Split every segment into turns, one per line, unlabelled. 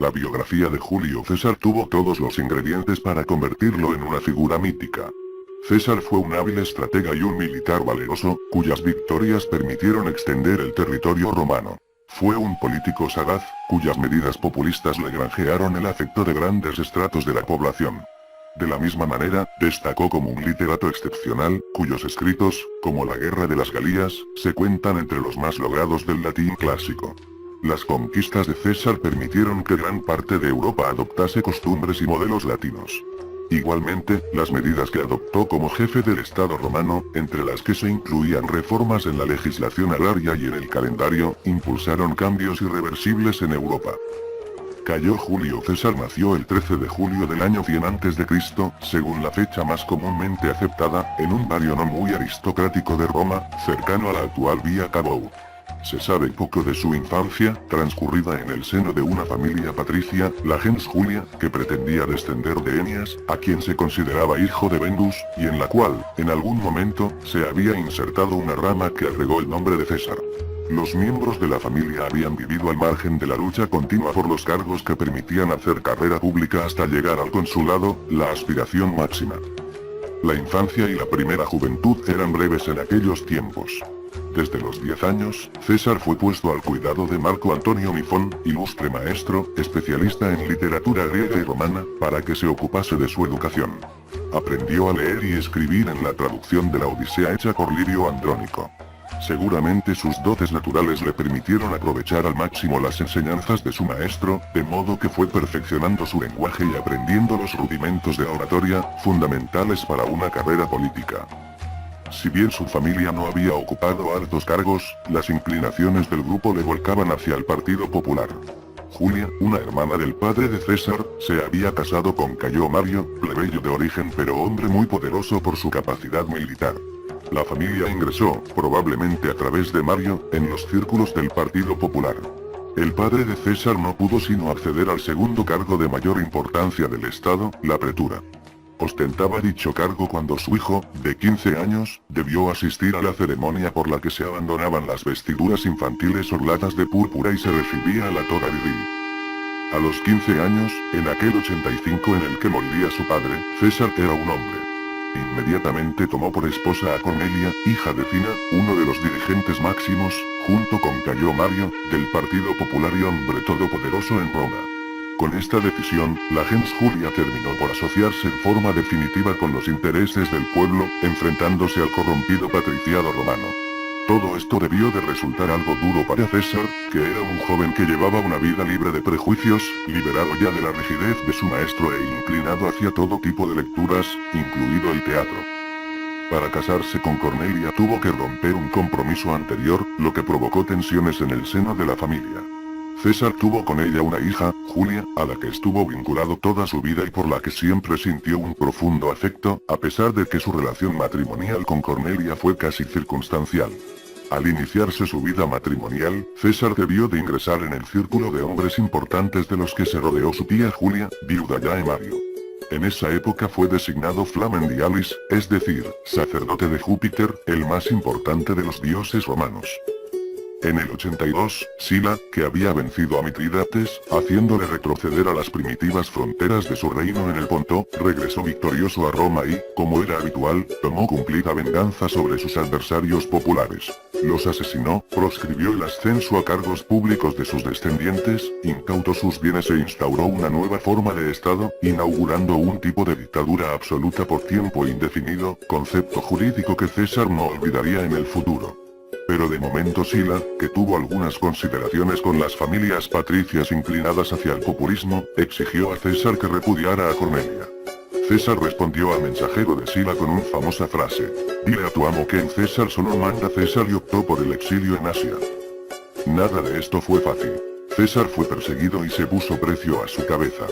La biografía de Julio César tuvo todos los ingredientes para convertirlo en una figura mítica. César fue un hábil estratega y un militar valeroso, cuyas victorias permitieron extender el territorio romano. Fue un político sagaz, cuyas medidas populistas le granjearon el afecto de grandes estratos de la población. De la misma manera, destacó como un literato excepcional, cuyos escritos, como La Guerra de las Galías, se cuentan entre los más logrados del latín clásico. Las conquistas de César permitieron que gran parte de Europa adoptase costumbres y modelos latinos. Igualmente, las medidas que adoptó como jefe del Estado romano, entre las que se incluían reformas en la legislación agraria y en el calendario, impulsaron cambios irreversibles en Europa. Cayo Julio César nació el 13 de julio del año 100 a.C., según la fecha más comúnmente aceptada, en un barrio no muy aristocrático de Roma, cercano a la actual Vía Cabou. Se sabe poco de su infancia, transcurrida en el seno de una familia patricia, la gens Julia, que pretendía descender de Eneas, a quien se consideraba hijo de Bendus, y en la cual, en algún momento, se había insertado una rama que agregó el nombre de César. Los miembros de la familia habían vivido al margen de la lucha continua por los cargos que permitían hacer carrera pública hasta llegar al consulado, la aspiración máxima. La infancia y la primera juventud eran breves en aquellos tiempos. Desde los 10 años, César fue puesto al cuidado de Marco Antonio Mifón, ilustre maestro, especialista en literatura griega y romana, para que se ocupase de su educación. Aprendió a leer y escribir en la traducción de la Odisea hecha por Livio Andrónico. Seguramente sus dotes naturales le permitieron aprovechar al máximo las enseñanzas de su maestro, de modo que fue perfeccionando su lenguaje y aprendiendo los rudimentos de oratoria, fundamentales para una carrera política. Si bien su familia no había ocupado altos cargos, las inclinaciones del grupo le volcaban hacia el Partido Popular. Julia, una hermana del padre de César, se había casado con Cayo Mario, plebeyo de origen pero hombre muy poderoso por su capacidad militar. La familia ingresó, probablemente a través de Mario, en los círculos del Partido Popular. El padre de César no pudo sino acceder al segundo cargo de mayor importancia del Estado, la pretura. Ostentaba dicho cargo cuando su hijo, de 15 años, debió asistir a la ceremonia por la que se abandonaban las vestiduras infantiles orladas de púrpura y se recibía a la toga viril. A los 15 años, en aquel 85 en el que moriría su padre, César era un hombre. Inmediatamente tomó por esposa a Cornelia, hija de Cina, uno de los dirigentes máximos, junto con Cayo Mario, del Partido Popular y hombre todopoderoso en Roma. Con esta decisión, la gens Julia terminó por asociarse en forma definitiva con los intereses del pueblo, enfrentándose al corrompido patriciado romano. Todo esto debió de resultar algo duro para César, que era un joven que llevaba una vida libre de prejuicios, liberado ya de la rigidez de su maestro e inclinado hacia todo tipo de lecturas, incluido el teatro. Para casarse con Cornelia tuvo que romper un compromiso anterior, lo que provocó tensiones en el seno de la familia. César tuvo con ella una hija, Julia, a la que estuvo vinculado toda su vida y por la que siempre sintió un profundo afecto, a pesar de que su relación matrimonial con Cornelia fue casi circunstancial. Al iniciarse su vida matrimonial, César debió de ingresar en el círculo de hombres importantes de los que se rodeó su tía Julia, viuda ya de Mario. En esa época fue designado Flamen Dialis, es decir, sacerdote de Júpiter, el más importante de los dioses romanos. En el 82, Sila, que había vencido a Mitrídates, haciéndole retroceder a las primitivas fronteras de su reino en el Ponto, regresó victorioso a Roma y, como era habitual, tomó cumplida venganza sobre sus adversarios populares. Los asesinó, proscribió el ascenso a cargos públicos de sus descendientes, incautó sus bienes e instauró una nueva forma de Estado, inaugurando un tipo de dictadura absoluta por tiempo indefinido, concepto jurídico que César no olvidaría en el futuro. Pero de momento Sila, que tuvo algunas consideraciones con las familias patricias inclinadas hacia el populismo, exigió a César que repudiara a Cornelia. César respondió al mensajero de Sila con una famosa frase: "Dile a tu amo que en César solo manda César", y optó por el exilio en Asia. Nada de esto fue fácil. César fue perseguido y se puso precio a su cabeza.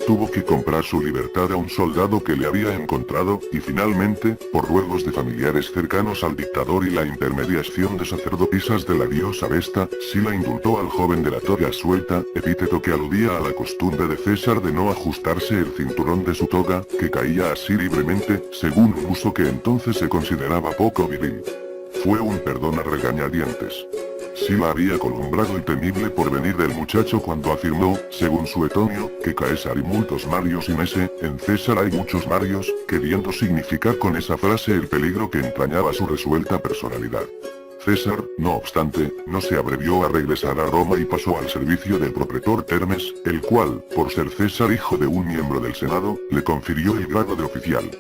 Tuvo que comprar su libertad a un soldado que le había encontrado, y finalmente, por ruegos de familiares cercanos al dictador y la intermediación de sacerdotisas de la diosa Vesta, Sila indultó al joven de la toga suelta, epíteto que aludía a la costumbre de César de no ajustarse el cinturón de su toga, que caía así libremente, según un uso que entonces se consideraba poco viril. Fue un perdón a regañadientes. Sila había columbrado el temible porvenir del muchacho cuando afirmó, según Suetonio, que Caesar y muchos Marios y Mese, en César hay muchos Marios, queriendo significar con esa frase el peligro que entrañaba su resuelta personalidad. César, no obstante, no se abrevió a regresar a Roma y pasó al servicio del propretor Termes, el cual, por ser César hijo de un miembro del Senado, le confirió el grado de oficial.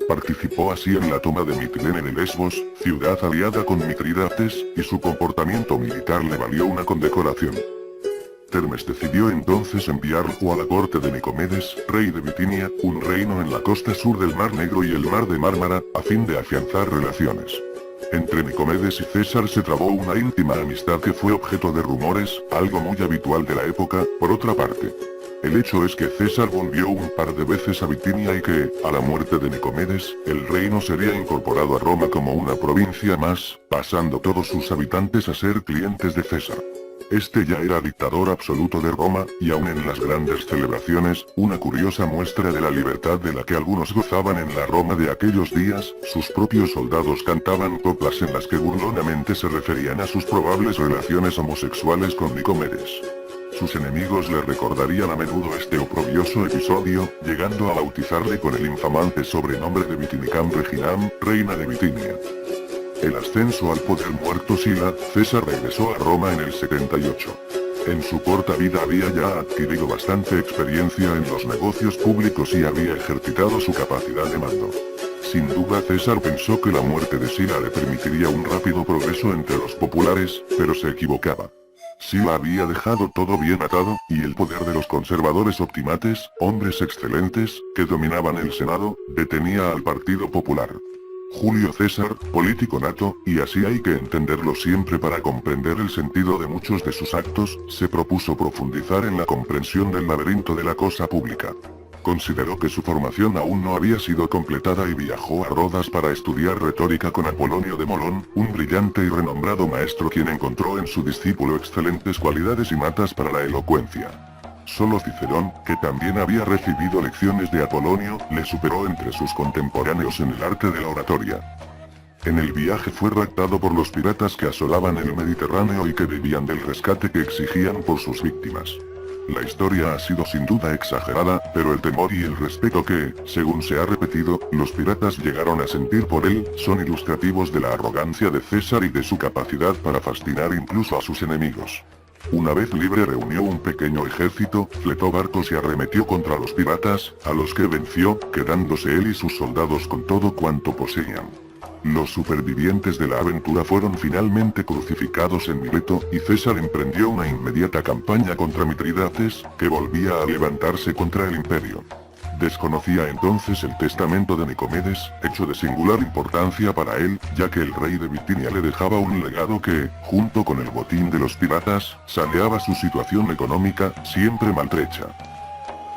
Participó así en la toma de Mitilene de Lesbos, ciudad aliada con Mitrídates, y su comportamiento militar le valió una condecoración. Termes decidió entonces enviarlo a la corte de Nicomedes, rey de Bitinia, un reino en la costa sur del Mar Negro y el Mar de Mármara, a fin de afianzar relaciones. Entre Nicomedes y César se trabó una íntima amistad que fue objeto de rumores, algo muy habitual de la época, por otra parte. El hecho es que César volvió un par de veces a Bitinia y que, a la muerte de Nicomedes, el reino sería incorporado a Roma como una provincia más, pasando todos sus habitantes a ser clientes de César. Este ya era dictador absoluto de Roma, y aun en las grandes celebraciones, una curiosa muestra de la libertad de la que algunos gozaban en la Roma de aquellos días, sus propios soldados cantaban coplas en las que burlonamente se referían a sus probables relaciones homosexuales con Nicomedes. Sus enemigos le recordarían a menudo este oprobioso episodio, llegando a bautizarle con el infamante sobrenombre de Bitinicam Reginam, reina de Bitinia. El ascenso al poder muerto Sila, César regresó a Roma en el 78. En su corta vida había ya adquirido bastante experiencia en los negocios públicos y había ejercitado su capacidad de mando. Sin duda César pensó que la muerte de Sila le permitiría un rápido progreso entre los populares, pero se equivocaba. Sila había dejado todo bien atado, y el poder de los conservadores optimates, hombres excelentes, que dominaban el Senado, detenía al Partido Popular. Julio César, político nato, y así hay que entenderlo siempre para comprender el sentido de muchos de sus actos, se propuso profundizar en la comprensión del laberinto de la cosa pública. Consideró que su formación aún no había sido completada y viajó a Rodas para estudiar retórica con Apolonio de Molón, un brillante y renombrado maestro quien encontró en su discípulo excelentes cualidades innatas para la elocuencia. Solo Cicerón, que también había recibido lecciones de Apolonio, le superó entre sus contemporáneos en el arte de la oratoria. En el viaje fue raptado por los piratas que asolaban el Mediterráneo y que vivían del rescate que exigían por sus víctimas. La historia ha sido sin duda exagerada, pero el temor y el respeto que, según se ha repetido, los piratas llegaron a sentir por él, son ilustrativos de la arrogancia de César y de su capacidad para fascinar incluso a sus enemigos. Una vez libre reunió un pequeño ejército, fletó barcos y arremetió contra los piratas, a los que venció, quedándose él y sus soldados con todo cuanto poseían. Los supervivientes de la aventura fueron finalmente crucificados en Mileto, y César emprendió una inmediata campaña contra Mitrídates, que volvía a levantarse contra el imperio. Desconocía entonces el testamento de Nicomedes, hecho de singular importancia para él, ya que el rey de Bitinia le dejaba un legado que, junto con el botín de los piratas, saneaba su situación económica, siempre maltrecha.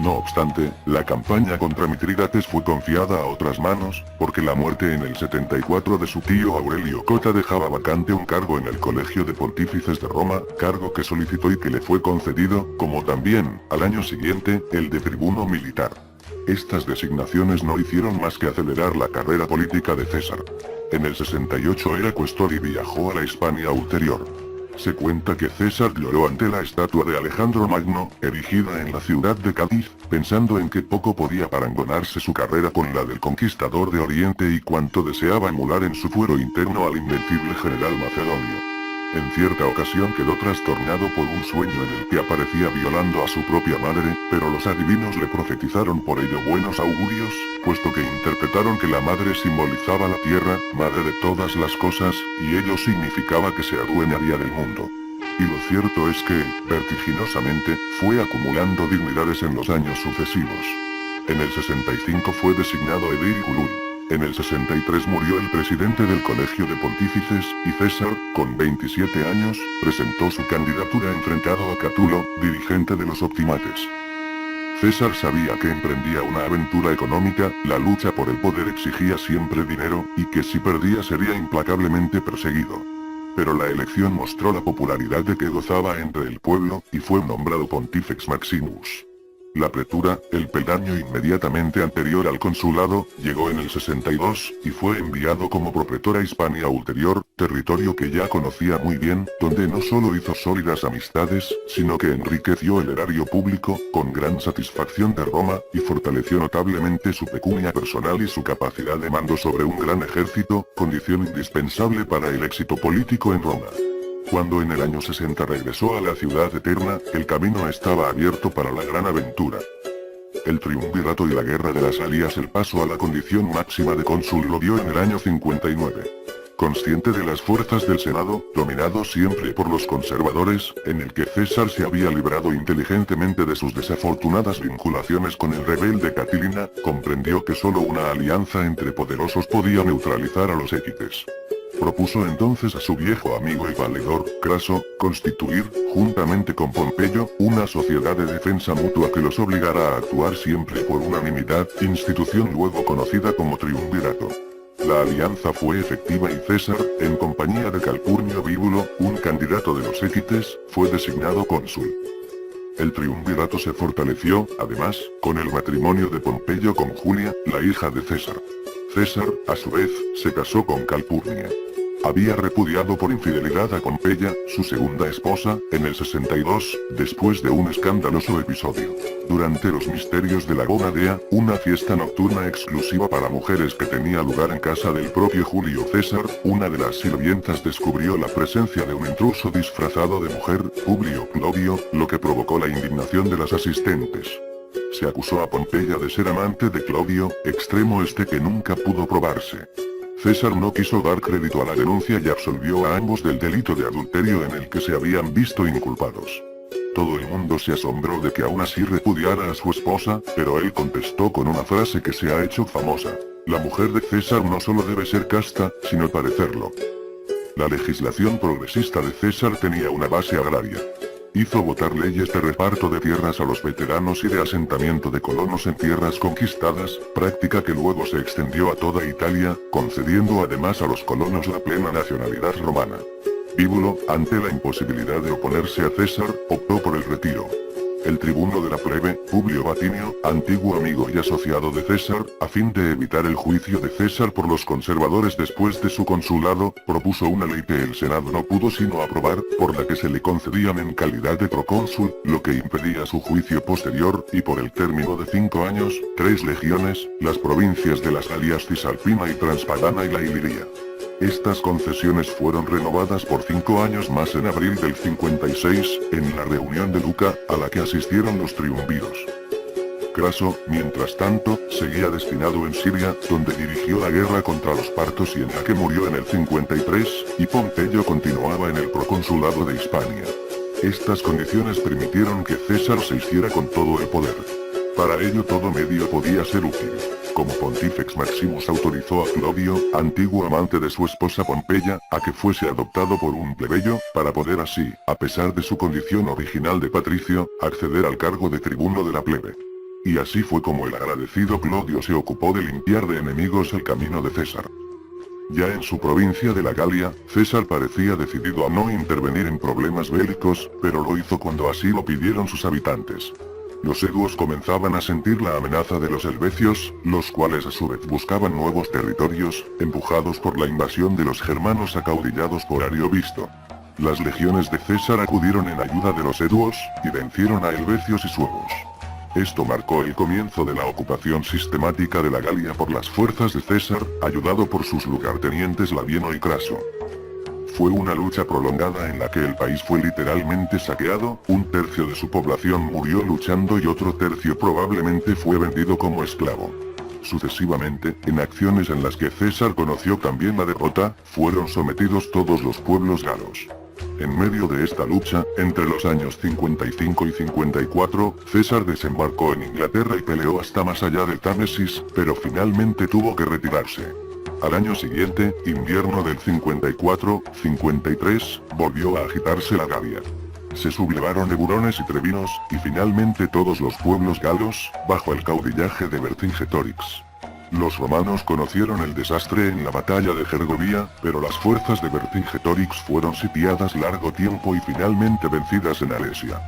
No obstante, la campaña contra Mitrídates fue confiada a otras manos, porque la muerte en el 74 de su tío Aurelio Cota dejaba vacante un cargo en el Colegio de Pontífices de Roma, cargo que solicitó y que le fue concedido, como también, al año siguiente, el de tribuno militar. Estas designaciones no hicieron más que acelerar la carrera política de César. En el 68 era cuestor y viajó a la Hispania ulterior. Se cuenta que César lloró ante la estatua de Alejandro Magno, erigida en la ciudad de Cádiz, pensando en que poco podía parangonarse su carrera con la del conquistador de Oriente y cuánto deseaba emular en su fuero interno al invencible general macedonio. En cierta ocasión quedó trastornado por un sueño en el que aparecía violando a su propia madre, pero los adivinos le profetizaron por ello buenos augurios, puesto que interpretaron que la madre simbolizaba la tierra, madre de todas las cosas, y ello significaba que se adueñaría del mundo. Y lo cierto es que, vertiginosamente, fue acumulando dignidades en los años sucesivos. En el 65 fue designado edil curul. En el 63 murió el presidente del Colegio de Pontífices, y César, con 27 años, presentó su candidatura enfrentado a Catulo, dirigente de los optimates. César sabía que emprendía una aventura económica, la lucha por el poder exigía siempre dinero, y que si perdía sería implacablemente perseguido. Pero la elección mostró la popularidad de que gozaba entre el pueblo, y fue nombrado Pontifex Maximus. La pretura, el peldaño inmediatamente anterior al consulado, llegó en el 62, y fue enviado como propretor a Hispania ulterior, territorio que ya conocía muy bien, donde no solo hizo sólidas amistades, sino que enriqueció el erario público, con gran satisfacción de Roma, y fortaleció notablemente su pecunia personal y su capacidad de mando sobre un gran ejército, condición indispensable para el éxito político en Roma. Cuando en el año 60 regresó a la ciudad eterna, el camino estaba abierto para la gran aventura. El triunvirato y la guerra de las Alias, el paso a la condición máxima de cónsul, lo dio en el año 59. Consciente de las fuerzas del Senado, dominado siempre por los conservadores, en el que César se había librado inteligentemente de sus desafortunadas vinculaciones con el rebelde Catilina, comprendió que solo una alianza entre poderosos podía neutralizar a los équites. Propuso entonces a su viejo amigo y valedor, Craso, constituir, juntamente con Pompeyo, una sociedad de defensa mutua que los obligara a actuar siempre por unanimidad, institución luego conocida como triunvirato. La alianza fue efectiva y César, en compañía de Calpurnio Bíbulo, un candidato de los équites, fue designado cónsul. El triunvirato se fortaleció, además, con el matrimonio de Pompeyo con Julia, la hija de César. César, a su vez, se casó con Calpurnia. Había repudiado por infidelidad a Pompeya, su segunda esposa, en el 62, después de un escandaloso episodio. Durante los misterios de la Gonadea, una fiesta nocturna exclusiva para mujeres que tenía lugar en casa del propio Julio César, una de las sirvientas descubrió la presencia de un intruso disfrazado de mujer, Publio Clovio, lo que provocó la indignación de las asistentes. Se acusó a Pompeya de ser amante de Clovio, extremo que nunca pudo probarse. César no quiso dar crédito a la denuncia y absolvió a ambos del delito de adulterio en el que se habían visto inculpados. Todo el mundo se asombró de que aún así repudiara a su esposa, pero él contestó con una frase que se ha hecho famosa: la mujer de César no solo debe ser casta, sino parecerlo. La legislación progresista de César tenía una base agraria. Hizo votar leyes de reparto de tierras a los veteranos y de asentamiento de colonos en tierras conquistadas, práctica que luego se extendió a toda Italia, concediendo además a los colonos la plena nacionalidad romana. Bíbulo, ante la imposibilidad de oponerse a César, optó por el retiro. El tribuno de la plebe, Publio Vatinio, antiguo amigo y asociado de César, a fin de evitar el juicio de César por los conservadores después de su consulado, propuso una ley que el Senado no pudo sino aprobar, por la que se le concedían en calidad de procónsul, lo que impedía su juicio posterior, y por el término de 5 años, 3 legiones, las provincias de las Alias Cisalpina y Transpadana y la Iliria. Estas concesiones fueron renovadas por 5 años más en abril del 56, en la reunión de Luca, a la que asistieron los triunviros. Craso, mientras tanto, seguía destinado en Siria, donde dirigió la guerra contra los partos y en la que murió en el 53, y Pompeyo continuaba en el proconsulado de Hispania. Estas condiciones permitieron que César se hiciera con todo el poder. Para ello todo medio podía ser útil. Como Pontifex Maximus autorizó a Clovio, antiguo amante de su esposa Pompeya, a que fuese adoptado por un plebeyo, para poder así, a pesar de su condición original de patricio, acceder al cargo de tribuno de la plebe. Y así fue como el agradecido Clodio se ocupó de limpiar de enemigos el camino de César. Ya en su provincia de la Galia, César parecía decidido a no intervenir en problemas bélicos, pero lo hizo cuando así lo pidieron sus habitantes. Los eduos comenzaban a sentir la amenaza de los helvecios, los cuales a su vez buscaban nuevos territorios, empujados por la invasión de los germanos acaudillados por Ariovisto. Las legiones de César acudieron en ayuda de los eduos, y vencieron a helvecios y suevos. Esto marcó el comienzo de la ocupación sistemática de la Galia por las fuerzas de César, ayudado por sus lugartenientes Labieno y Craso. Fue una lucha prolongada en la que el país fue literalmente saqueado, un tercio de su población murió luchando y otro tercio probablemente fue vendido como esclavo. Sucesivamente, en acciones en las que César conoció también la derrota, fueron sometidos todos los pueblos galos. En medio de esta lucha, entre los años 55 y 54, César desembarcó en Inglaterra y peleó hasta más allá del Támesis, pero finalmente tuvo que retirarse. Al año siguiente, invierno del 54-53, volvió a agitarse la Galia. Se sublevaron eburones y trevinos, y finalmente todos los pueblos galos, bajo el caudillaje de Vercingetorix. Los romanos conocieron el desastre en la batalla de Gergovia, pero las fuerzas de Vercingetorix fueron sitiadas largo tiempo y finalmente vencidas en Alesia.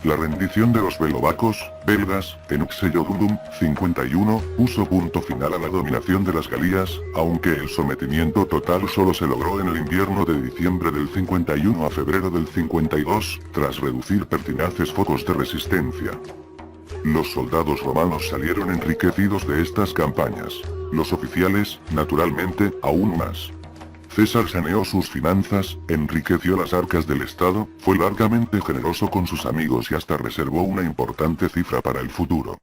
La rendición de los belovacos, belgas, en Uxellodundum, 51, puso punto final a la dominación de las Galías, aunque el sometimiento total solo se logró en el invierno de diciembre del 51 a febrero del 52, tras reducir pertinaces focos de resistencia. Los soldados romanos salieron enriquecidos de estas campañas. Los oficiales, naturalmente, aún más. César saneó sus finanzas, enriqueció las arcas del Estado, fue largamente generoso con sus amigos y hasta reservó una importante cifra para el futuro.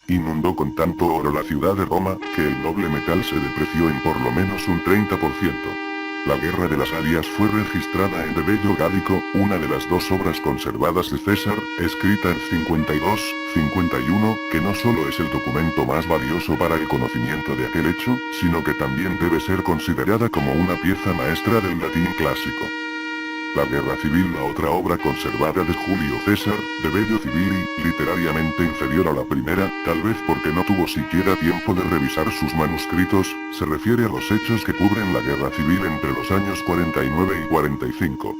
Inundó con tanto oro la ciudad de Roma, que el noble metal se depreció en por lo menos un 30%. La Guerra de las Galias fue registrada en De Bello Gálico, una de las dos obras conservadas de César, escrita en 52-51, que no solo es el documento más valioso para el conocimiento de aquel hecho, sino que también debe ser considerada como una pieza maestra del latín clásico. La Guerra Civil, la otra obra conservada de Julio César, De Bello Civili, literariamente inferior a la primera, tal vez porque no tuvo siquiera tiempo de revisar sus manuscritos, se refiere a los hechos que cubren la Guerra Civil entre los años 49 y 45.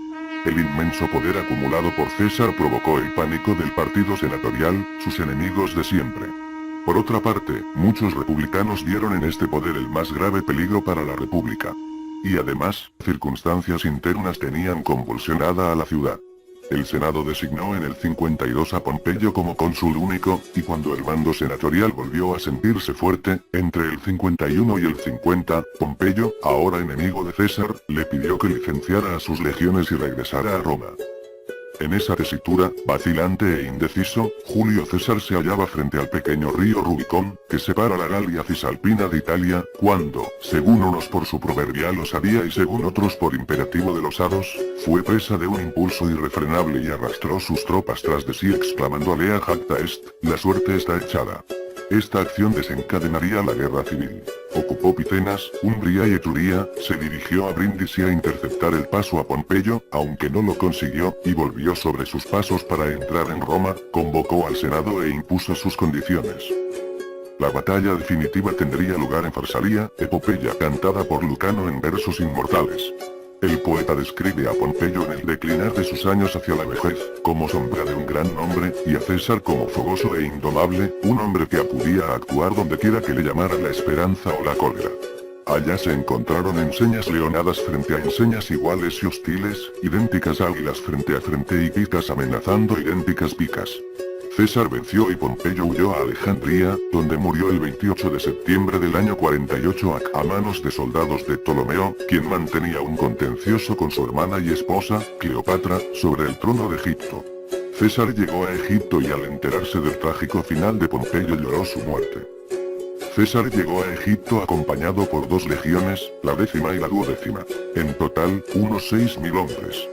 El inmenso poder acumulado por César provocó el pánico del partido senatorial, sus enemigos de siempre. Por otra parte, muchos republicanos vieron en este poder el más grave peligro para la República. Y además, circunstancias internas tenían convulsionada a la ciudad. El Senado designó en el 52 a Pompeyo como cónsul único, y cuando el mando senatorial volvió a sentirse fuerte, entre el 51 y el 50, Pompeyo, ahora enemigo de César, le pidió que licenciara a sus legiones y regresara a Roma. En esa tesitura, vacilante e indeciso, Julio César se hallaba frente al pequeño río Rubicón, que separa la Galia Cisalpina de Italia, cuando, según unos por su proverbial osadía y según otros por imperativo de los hados, fue presa de un impulso irrefrenable y arrastró sus tropas tras de sí exclamando alea jacta est, la suerte está echada. Esta acción desencadenaría la guerra civil. Ocupó Picenas, Umbria y Etruria, se dirigió a Brindisi a interceptar el paso a Pompeyo, aunque no lo consiguió, y volvió sobre sus pasos para entrar en Roma, convocó al Senado e impuso sus condiciones. La batalla definitiva tendría lugar en Farsalia, epopeya cantada por Lucano en versos inmortales. El poeta describe a Pompeyo en el declinar de sus años hacia la vejez, como sombra de un gran hombre, y a César como fogoso e indomable, un hombre que acudía a actuar donde quiera que le llamara la esperanza o la cólera. Allá se encontraron enseñas leonadas frente a enseñas iguales y hostiles, idénticas águilas frente a frente y picas amenazando idénticas picas. César venció y Pompeyo huyó a Alejandría, donde murió el 28 de septiembre del año 48 a manos de soldados de Ptolomeo, quien mantenía un contencioso con su hermana y esposa, Cleopatra, sobre el trono de Egipto. César llegó a Egipto y al enterarse del trágico final de Pompeyo lloró su muerte. César llegó a Egipto acompañado por 2 legiones, la 10ª y la 12ª. En total, unos 6.000 hombres.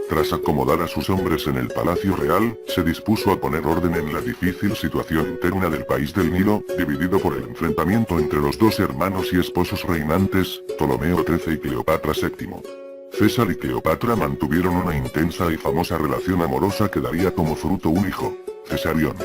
Tras acomodar a sus hombres en el Palacio Real, se dispuso a poner orden en la difícil situación interna del país del Nilo, dividido por el enfrentamiento entre los 2 hermanos y esposos reinantes, Ptolomeo XIII y Cleopatra VII. César y Cleopatra mantuvieron una intensa y famosa relación amorosa que daría como fruto un hijo, Cesarión.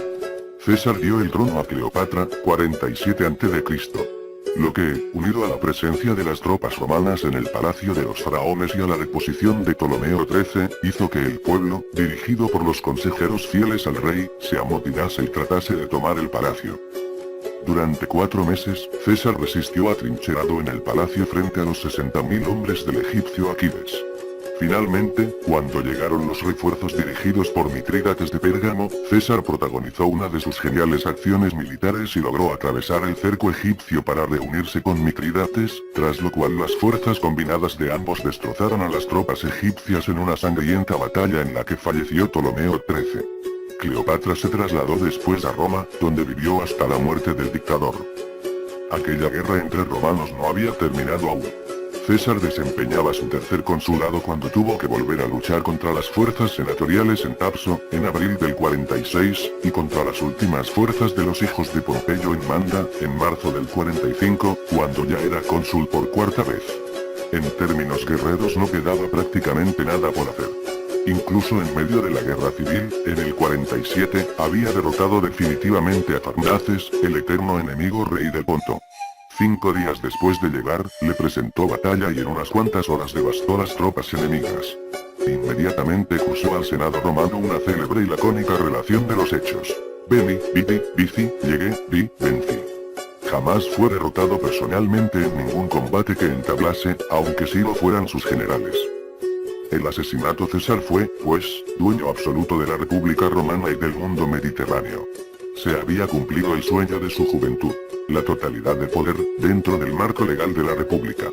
César dio el trono a Cleopatra, 47 a.C. Lo que, unido a la presencia de las tropas romanas en el palacio de los faraones y a la deposición de Ptolomeo XIII, hizo que el pueblo, dirigido por los consejeros fieles al rey, se amotinase y tratase de tomar el palacio. Durante 4 meses, César resistió atrincherado en el palacio frente a los 60.000 hombres del egipcio Aquiles. Finalmente, cuando llegaron los refuerzos dirigidos por Mitrídates de Pérgamo, César protagonizó una de sus geniales acciones militares y logró atravesar el cerco egipcio para reunirse con Mitrídates, tras lo cual las fuerzas combinadas de ambos destrozaron a las tropas egipcias en una sangrienta batalla en la que falleció Ptolomeo XIII. Cleopatra se trasladó después a Roma, donde vivió hasta la muerte del dictador. Aquella guerra entre romanos no había terminado aún. César desempeñaba su tercer consulado cuando tuvo que volver a luchar contra las fuerzas senatoriales en Tapso, en abril del 46, y contra las últimas fuerzas de los hijos de Pompeyo en Manda, en marzo del 45, cuando ya era cónsul por 4ª vez. En términos guerreros no quedaba prácticamente nada por hacer. Incluso en medio de la guerra civil, en el 47, había derrotado definitivamente a Farnaces, el eterno enemigo rey del Ponto. 5 días después de llegar, le presentó batalla y en unas cuantas horas devastó las tropas enemigas. Inmediatamente cursó al Senado romano una célebre y lacónica relación de los hechos. Veni, vidi, vici, llegué, vi, vencí. Jamás fue derrotado personalmente en ningún combate que entablase, aunque sí lo fueran sus generales. El asesinato César fue, pues, dueño absoluto de la República Romana y del mundo mediterráneo. Se había cumplido el sueño de su juventud, la totalidad de poder, dentro del marco legal de la República.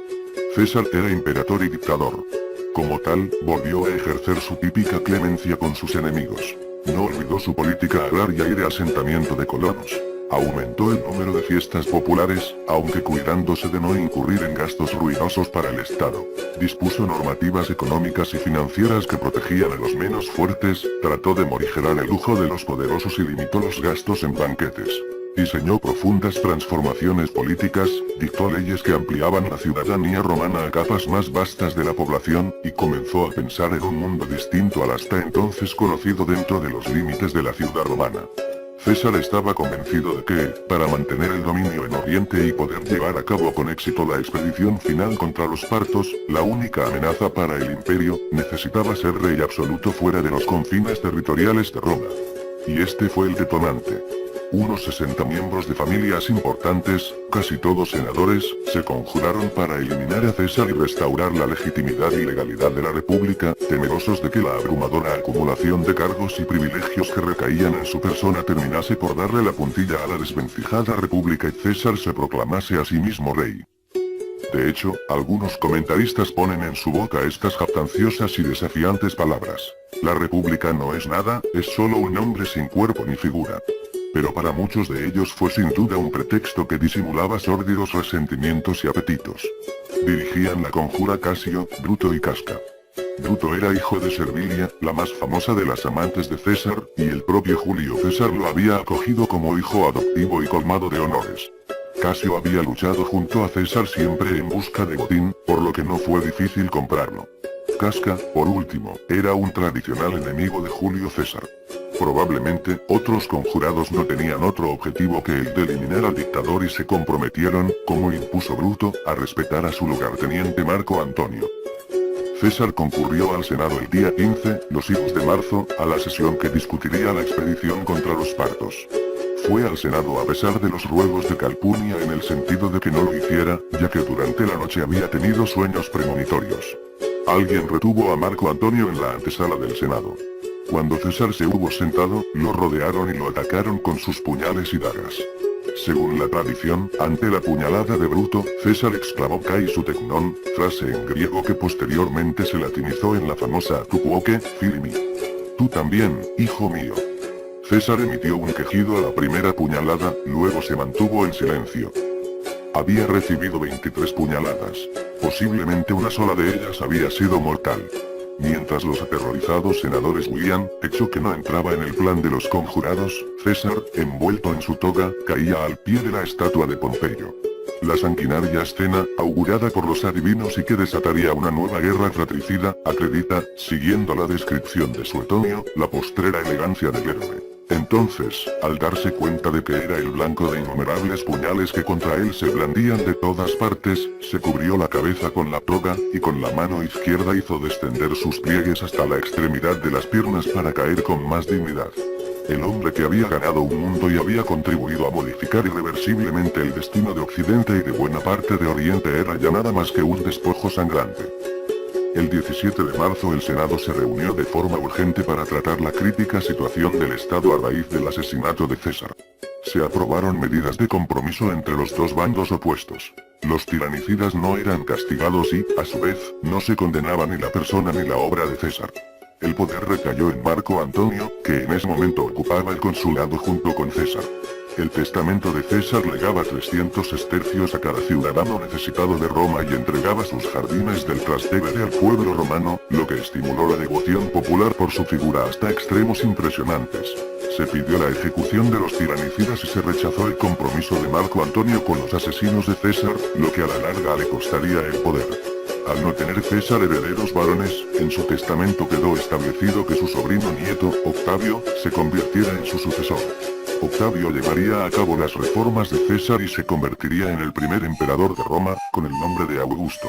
César era imperador y dictador. Como tal, volvió a ejercer su típica clemencia con sus enemigos. No olvidó su política agraria y de asentamiento de colonos. Aumentó el número de fiestas populares, aunque cuidándose de no incurrir en gastos ruinosos para el Estado. Dispuso normativas económicas y financieras que protegían a los menos fuertes, trató de morigerar el lujo de los poderosos y limitó los gastos en banquetes. Diseñó profundas transformaciones políticas, dictó leyes que ampliaban la ciudadanía romana a capas más vastas de la población, y comenzó a pensar en un mundo distinto al hasta entonces conocido dentro de los límites de la ciudad romana. César estaba convencido de que, para mantener el dominio en Oriente y poder llevar a cabo con éxito la expedición final contra los partos, la única amenaza para el imperio, necesitaba ser rey absoluto fuera de los confines territoriales de Roma. Y este fue el detonante. Unos 60 miembros de familias importantes, casi todos senadores, se conjuraron para eliminar a César y restaurar la legitimidad y legalidad de la República, temerosos de que la abrumadora acumulación de cargos y privilegios que recaían en su persona terminase por darle la puntilla a la desvencijada República y César se proclamase a sí mismo rey. De hecho, algunos comentaristas ponen en su boca estas jactanciosas y desafiantes palabras. La República no es nada, es solo un nombre sin cuerpo ni figura. Pero para muchos de ellos fue sin duda un pretexto que disimulaba sórdidos resentimientos y apetitos. Dirigían la conjura Casio, Bruto y Casca. Bruto era hijo de Servilia, la más famosa de las amantes de César, y el propio Julio César lo había acogido como hijo adoptivo y colmado de honores. Casio había luchado junto a César siempre en busca de botín, por lo que no fue difícil comprarlo. Casca, por último, era un tradicional enemigo de Julio César. Probablemente, otros conjurados no tenían otro objetivo que el de eliminar al dictador y se comprometieron, como impuso Bruto, a respetar a su lugarteniente Marco Antonio. César concurrió al Senado el día 15, los hijos de marzo, a la sesión que discutiría la expedición contra los partos. Fue al Senado a pesar de los ruegos de Calpunia en el sentido de que no lo hiciera, ya que durante la noche había tenido sueños premonitorios. Alguien retuvo a Marco Antonio en la antesala del Senado. Cuando César se hubo sentado, lo rodearon y lo atacaron con sus puñales y dagas. Según la tradición, ante la puñalada de Bruto, César exclamó kai su tecnón, frase en griego que posteriormente se latinizó en la famosa tu quoque, filimi. Tú también, hijo mío. César emitió un quejido a la primera puñalada, luego se mantuvo en silencio. Había recibido 23 puñaladas. Posiblemente una sola de ellas había sido mortal. Mientras los aterrorizados senadores huían, hecho que no entraba en el plan de los conjurados, César, envuelto en su toga, caía al pie de la estatua de Pompeyo. La sanguinaria escena, augurada por los adivinos y que desataría una nueva guerra fratricida, acredita, siguiendo la descripción de Suetonio, la postrera elegancia del héroe. Entonces, al darse cuenta de que era el blanco de innumerables puñales que contra él se blandían de todas partes, se cubrió la cabeza con la toga, y con la mano izquierda hizo descender sus pliegues hasta la extremidad de las piernas para caer con más dignidad. El hombre que había ganado un mundo y había contribuido a modificar irreversiblemente el destino de Occidente y de buena parte de Oriente era ya nada más que un despojo sangrante. El 17 de marzo el Senado se reunió de forma urgente para tratar la crítica situación del Estado a raíz del asesinato de César. Se aprobaron medidas de compromiso entre los dos bandos opuestos. Los tiranicidas no eran castigados y, a su vez, no se condenaba ni la persona ni la obra de César. El poder recayó en Marco Antonio, que en ese momento ocupaba el consulado junto con César. El testamento de César legaba 300 estercios a cada ciudadano necesitado de Roma y entregaba sus jardines del Trastevere al pueblo romano, lo que estimuló la devoción popular por su figura hasta extremos impresionantes. Se pidió la ejecución de los tiranicidas y se rechazó el compromiso de Marco Antonio con los asesinos de César, lo que a la larga le costaría el poder. Al no tener César herederos varones, en su testamento quedó establecido que su sobrino nieto, Octavio, se convirtiera en su sucesor. Octavio llevaría a cabo las reformas de César y se convertiría en el primer emperador de Roma, con el nombre de Augusto.